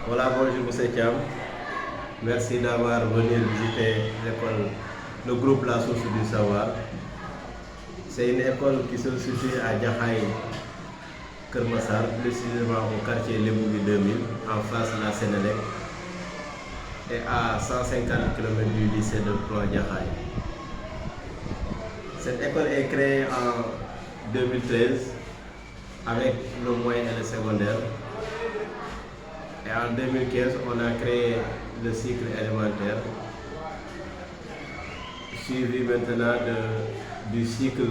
Voilà, bonjour M. Thiam. Merci d'avoir venu visiter l'école, le groupe La Source du Savoir. C'est une école qui se situe à Jaxaay, Kermassar, précisément au quartier Lebougui 2000, en face de la Sénélec, et à 150 km du lycée de Plan Jaxaay. Cette école est créée en 2013 avec le moyen et le secondaire. Et en 2015, on a créé le cycle élémentaire, suivi maintenant du cycle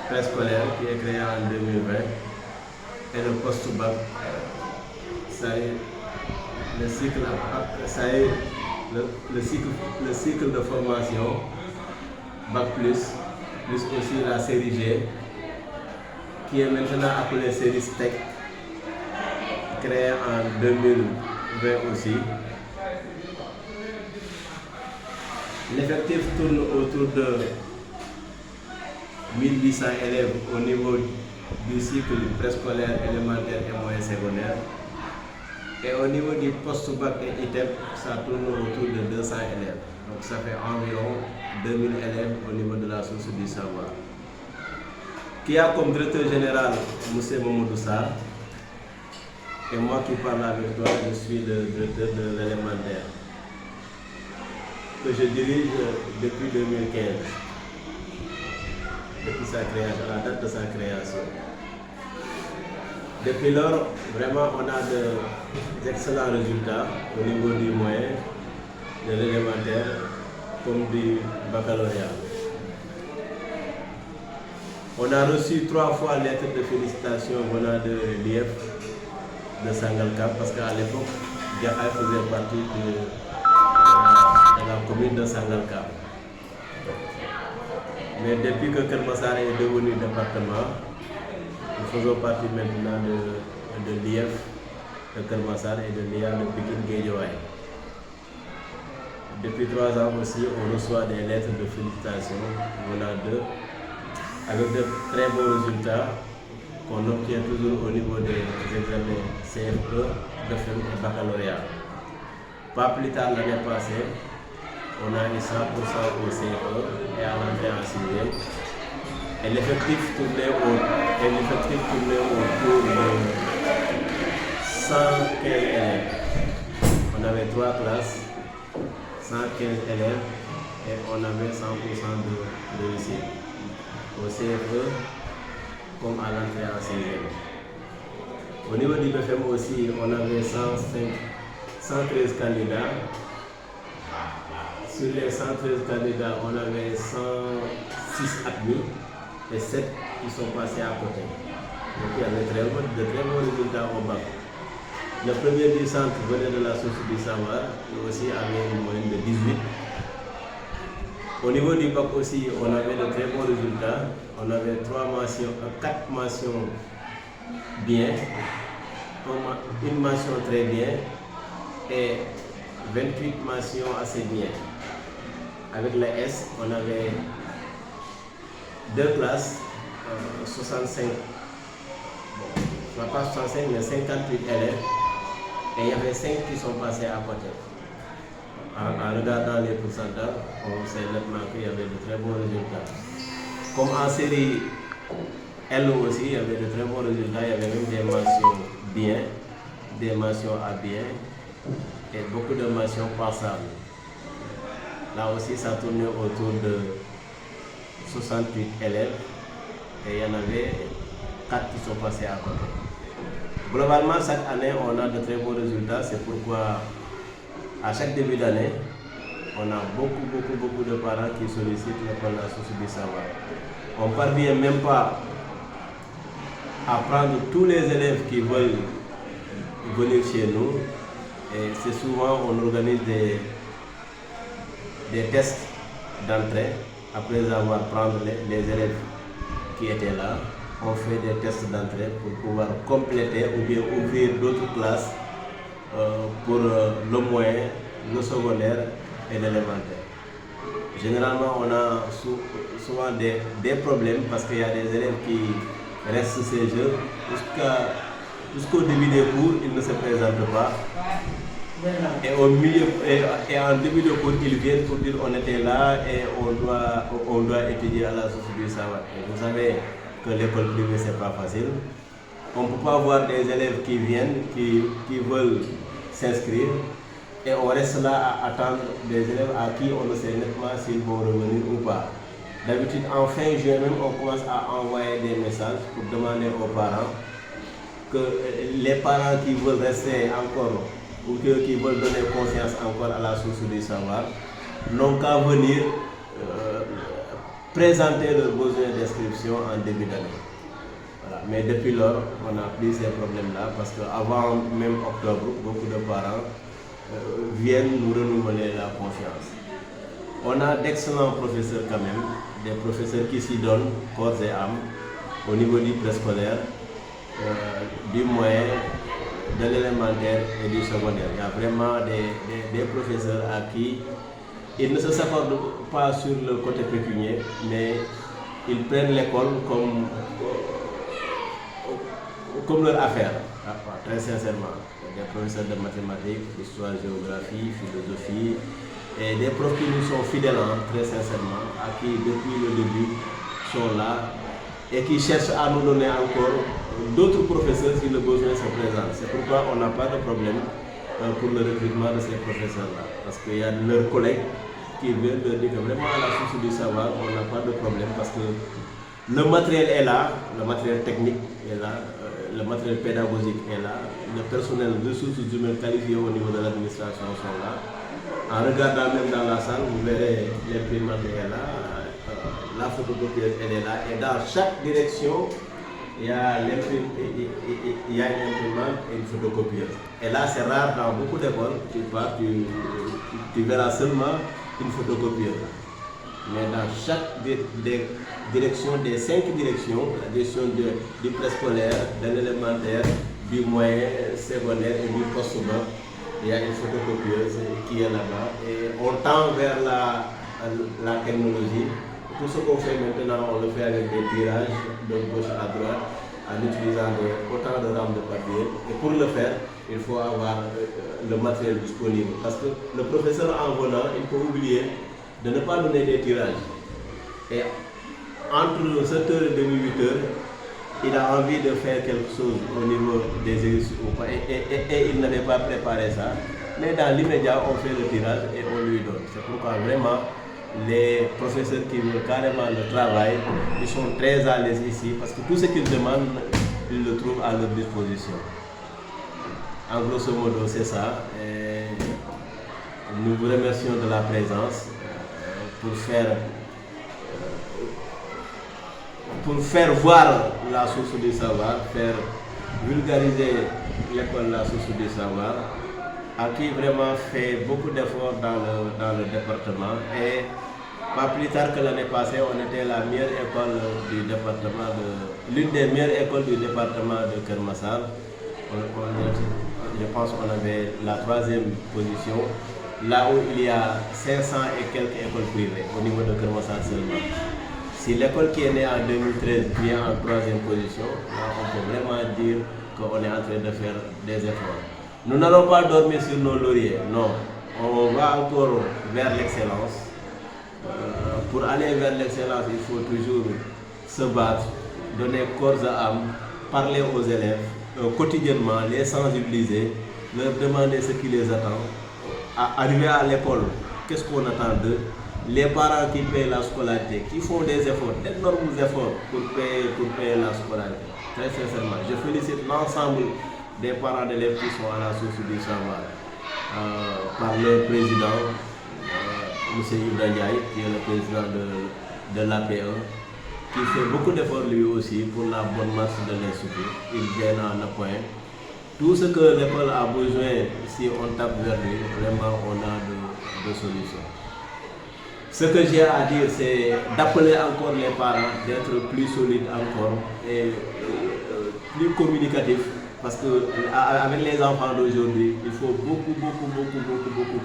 préscolaire qui est créé en 2020 et le post-bac. Le cycle de formation Bac plus aussi la série G, qui est maintenant appelée série STEC, créée en 2020 aussi. L'effectif tourne autour de 1800 élèves au niveau du cycle préscolaire, élémentaire et moyen secondaire. Et au niveau du post-bac et ITEP, ça tourne autour de 200 élèves. Donc ça fait environ 2000 élèves au niveau de la source du savoir. Qui a comme directeur général M. Mamadou Sarr. Et moi qui parle avec toi, je suis le directeur de l'élémentaire, que je dirige depuis 2015, depuis sa création, à la date de sa création. Depuis lors, vraiment, on a d'excellents résultats au niveau du moyen, de l'élémentaire, comme du baccalauréat. On a reçu 3 fois lettre de félicitations venant de l'IEF de Sangalkam, parce qu'à l'époque, Jaxaay faisait partie de la commune de Sangalkam. Mais depuis que Kermassar est devenu département, nous faisons partie maintenant de l'IEF de Kermassar et de l'IA de Pikine-Guédiawaye. Depuis 3 ans aussi, on reçoit des lettres de félicitations venant d'eux, avec de très bons résultats qu'on obtient toujours au niveau des examens CFE, BFEM et baccalauréat. Pas plus tard l'année passée, on a eu 100% au CFE et à l'entrée en 6e. Et l'effectif tournait autour de 115 élèves. On avait 3 classes, 115 élèves et on avait 100% de réussite. Au CFE comme à l'entrée en 6e. Au niveau du BFM aussi, on avait 113 candidats. Sur les 113 candidats, on avait 106 admis et 7 qui sont passés à côté. Donc il y avait de très bons résultats au bac. Le premier du centre venait de la source du savoir, et aussi avait une moyenne de 18. Au niveau du bac aussi, on avait de très bons résultats. On avait 4 mentions bien, une mention très bien et 28 mentions assez bien. Avec la S, on avait 2 classes, 65, pas 65, mais 58 élèves, et il y avait 5 qui sont passés à côté. En regardant les pourcentages, on sait nettement qu'il y avait de très bons résultats. Comme en série L aussi, il y avait de très bons résultats, il y avait même des mentions bien, des mentions à bien et beaucoup de mentions passables. Là aussi, ça tournait autour de 68 élèves et il y en avait 4 qui sont passés à côté. Globalement, chaque année, on a de très bons résultats, c'est pourquoi à chaque début d'année, on a beaucoup de parents qui sollicitent l'école La Source du Savoir. On ne parvient même pas à prendre tous les élèves qui veulent venir chez nous. Et c'est souvent, on organise des tests d'entrée. Après avoir pris les élèves qui étaient là, on fait des tests d'entrée pour pouvoir compléter ou bien ouvrir d'autres classes pour le moyen, le secondaire et l'élémentaire. Généralement, on a souvent des problèmes parce qu'il y a des élèves qui restent chez eux jusqu'à jusqu'au début des cours, ils ne se présentent pas. Et au milieu et en début de cours, ils viennent pour dire on était là et on doit étudier à la source du savoir. Et vous savez que l'école privée c'est pas facile. On ne peut pas voir des élèves qui viennent, qui veulent s'inscrire et on reste là à attendre des élèves à qui on ne sait nettement s'ils vont revenir ou pas. D'habitude en fin juin même on commence à envoyer des messages pour demander aux parents que les parents qui veulent rester encore ou qui veulent donner confiance encore à la source du savoir n'ont qu'à venir présenter leurs besoins d'inscription en début d'année. Voilà. Mais depuis lors, on n'a plus ces problèmes-là parce qu'avant même octobre, beaucoup de parents viennent nous renouveler la confiance. On a d'excellents professeurs quand même, des professeurs qui s'y donnent corps et âme au niveau du préscolaire, du moyen, de l'élémentaire et du secondaire. Il y a vraiment des professeurs à qui ils ne se s'accordent pas sur le côté pécuniaire, mais ils prennent l'école comme leur affaire, très sincèrement. Des professeurs de mathématiques, histoire, géographie, philosophie, et des profs qui nous sont fidèles, très sincèrement, à qui depuis le début sont là et qui cherchent à nous donner encore d'autres professeurs si le besoin se présente. C'est pourquoi on n'a pas de problème pour le recrutement de ces professeurs-là. Parce qu'il y a leurs collègues qui viennent leur dire que vraiment à la source du savoir, on n'a pas de problème parce que le matériel est là, le matériel technique est là, le matériel pédagogique est là, le personnel, les ressources humaines qualifiées au niveau de l'administration sont là. En regardant même dans la salle, vous verrez l'imprimante est là, la photocopieuse elle est là, et dans chaque direction, il y a une imprimante et une photocopieuse. Et là, c'est rare dans beaucoup d'écoles, tu verras seulement une photocopieuse. Mais dans chaque direction, des 5 directions, la direction du préscolaire, de l'élémentaire, du moyen, secondaire et du post-bas, il y a une photocopieuse qui est là-bas. Et on tend vers la technologie. Tout ce qu'on fait maintenant, on le fait avec des tirages de gauche à droite, en utilisant autant de rames de papier. Et pour le faire, il faut avoir le matériel disponible. Parce que le professeur en venant, il faut oublier de ne pas donner des tirages. Et entre 7h30 et 8h, il a envie de faire quelque chose au niveau des exercices et il n'avait pas préparé ça. Mais dans l'immédiat, on fait le tirage et on lui donne. C'est pourquoi vraiment, les professeurs qui veulent carrément le travail, ils sont très à l'aise ici parce que tout ce qu'ils demandent, ils le trouvent à leur disposition. En grosso modo, c'est ça. Et nous vous remercions de la présence pour faire voir la source du savoir, faire vulgariser l'école la source du savoir, à qui vraiment fait beaucoup d'efforts dans le département. Et pas plus tard que l'année passée, on était la meilleure école du département, l'une des meilleures écoles du département de Keur Massar. Je pense qu'on avait la 3e position, là où il y a 500 et quelques écoles privées au niveau de Keur Massar seulement. Si l'école qui est née en 2013 vient en 3e position, là on peut vraiment dire qu'on est en train de faire des efforts. Nous n'allons pas dormir sur nos lauriers, non. On va encore vers l'excellence. Pour aller vers l'excellence, il faut toujours se battre, donner corps à âme, parler aux élèves quotidiennement, les sensibiliser, leur demander ce qui les attend. Arriver à l'école, qu'est-ce qu'on attend d'eux? Les parents qui payent la scolarité, qui font des efforts, d'énormes efforts pour payer la scolarité. Très sincèrement, je félicite l'ensemble des parents d'élèves qui sont à la source du savoir, par le président, M. Ibrahim Ndiaye, qui est le président de l'APE, qui fait beaucoup d'efforts lui aussi pour la bonne marche de l'Institut. Il vient en appoint. Tout ce que l'école a besoin, si on tape vers lui, vraiment on a de solutions. Ce que j'ai à dire, c'est d'appeler encore les parents, d'être plus solides encore et plus communicatifs. Parce qu'avec les enfants d'aujourd'hui, il faut beaucoup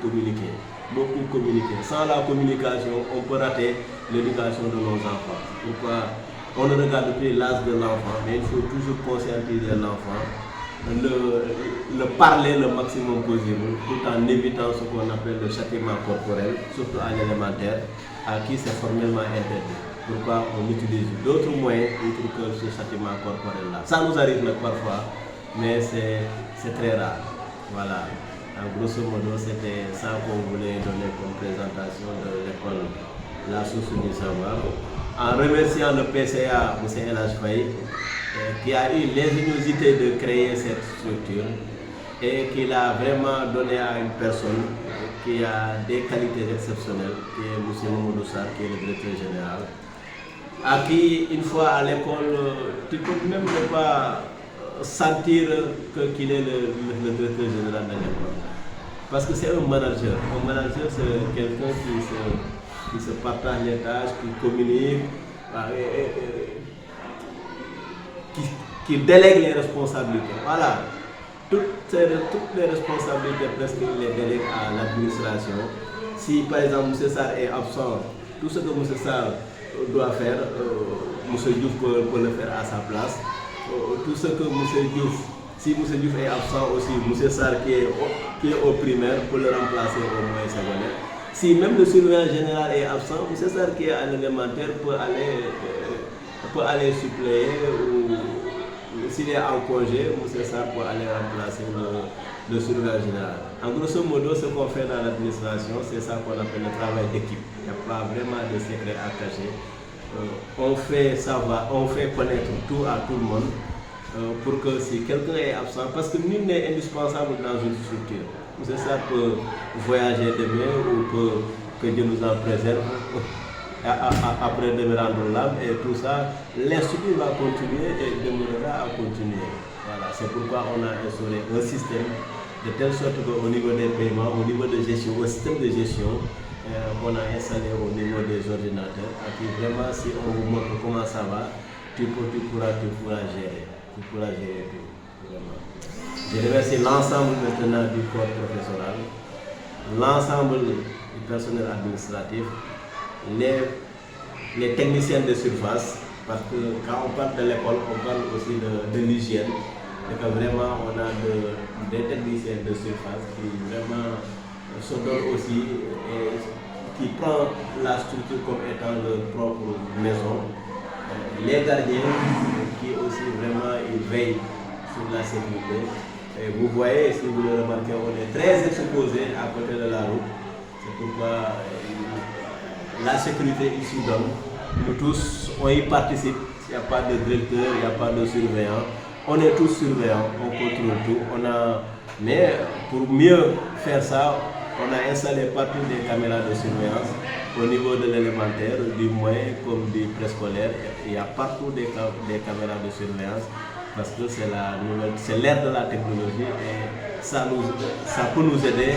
communiquer. Beaucoup communiquer. Sans la communication, on peut rater l'éducation de nos enfants. Pourquoi on ne regarde plus l'âge de l'enfant, mais il faut toujours conscientiser l'enfant le parler le maximum possible, tout en évitant ce qu'on appelle le châtiment corporel, surtout à l'élémentaire, à qui c'est formellement interdit. Pourquoi on utilise d'autres moyens autres que ce châtiment corporel-là. Ça nous arrive parfois, mais c'est très rare. Voilà. En grosso modo, c'était ça qu'on voulait donner comme présentation de l'école La Source du Savoir. En remerciant le PCA, M. El Hadj Faye, qui a eu l'ingéniosité de créer cette structure et qui l'a vraiment donné à une personne qui a des qualités exceptionnelles, qui est M. Mamadou Sarr, qui est le directeur général, à qui, une fois à l'école, tu ne peux même pas sentir qu'il est le directeur général de l'école. Parce que c'est un manager. Un manager, c'est quelqu'un qui se partage les tâches, qui communique, qui délègue les responsabilités. Voilà. Toutes les responsabilités, presque, il les délègue à l'administration. Si, par exemple, M. Sarr est absent, tout ce que M. Sarr doit faire, M. Diouf peut le faire à sa place. Tout ce que M. Diouf, si M. Diouf est absent aussi, M. Sarr qui est au primaire peut le remplacer au moyen secondaire. Si même le surveillant général est absent, M. Sarr qui est à l'élémentaire peut aller suppléer, ou s'il est en congé, M. Sarr peut aller remplacer le surveillant général. En grosso modo, ce qu'on fait dans l'administration, c'est ça qu'on appelle le travail d'équipe. Il n'y a pas vraiment de secret à cacher. On fait savoir, on fait connaître tout à tout le monde pour que si quelqu'un est absent, parce que nul n'est indispensable dans une structure. M. Sarr peut voyager demain ou que Dieu nous en préserve après de me rendre l'âme, et tout ça, l'institut va continuer et demeurera à continuer. Voilà, c'est pourquoi on a instauré un système de telle sorte qu'au niveau des paiements, au niveau de gestion, au système de gestion, qu'on a installé au niveau des ordinateurs, à qui vraiment, si on vous montre comment ça va, tu pourras gérer. Tu pourras gérer tout. Vraiment. Je remercie l'ensemble maintenant du corps professoral, l'ensemble du personnel administratif, les techniciens de surface, parce que quand on parle de l'école, on parle aussi de l'hygiène, et que vraiment on a des techniciens de surface qui vraiment se donnent aussi et qui prennent la structure comme étant leur propre maison. Les gardiens qui aussi vraiment ils veillent sur la sécurité. Et vous voyez, si vous le remarquez, on est très exposé à côté de la route. C'est pourquoi la sécurité ici donne. Nous tous, on y participe. Il n'y a pas de directeur, il n'y a pas de surveillant. On est tous surveillants, on contrôle tout. Mais pour mieux faire ça, on a installé partout des caméras de surveillance au niveau de l'élémentaire, du moyen comme du préscolaire. Il y a partout des caméras de surveillance parce que c'est l'ère de la technologie et ça peut nous aider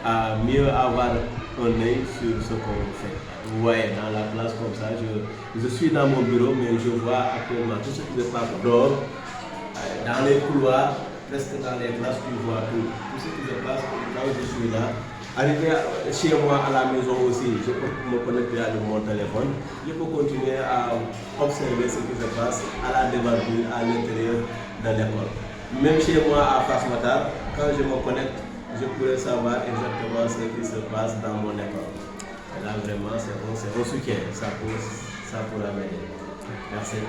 à mieux avoir un œil sur ce qu'on fait. Vous voyez, dans la classe comme ça, je suis dans mon bureau, mais je vois actuellement tout ce qui se passe dehors, dans les couloirs, presque dans les classes, tu vois tout ce qui se passe quand je suis là. Arrivé chez moi à la maison aussi, je peux me connecter avec mon téléphone, je peux continuer à observer ce qui se passe à la devanture, à l'intérieur de l'école. Même chez moi à Fasmatar, quand je me connecte, je pourrais savoir exactement ce qui se passe dans mon école. Et là vraiment, c'est un soutien, ça pourra m'aider. Merci.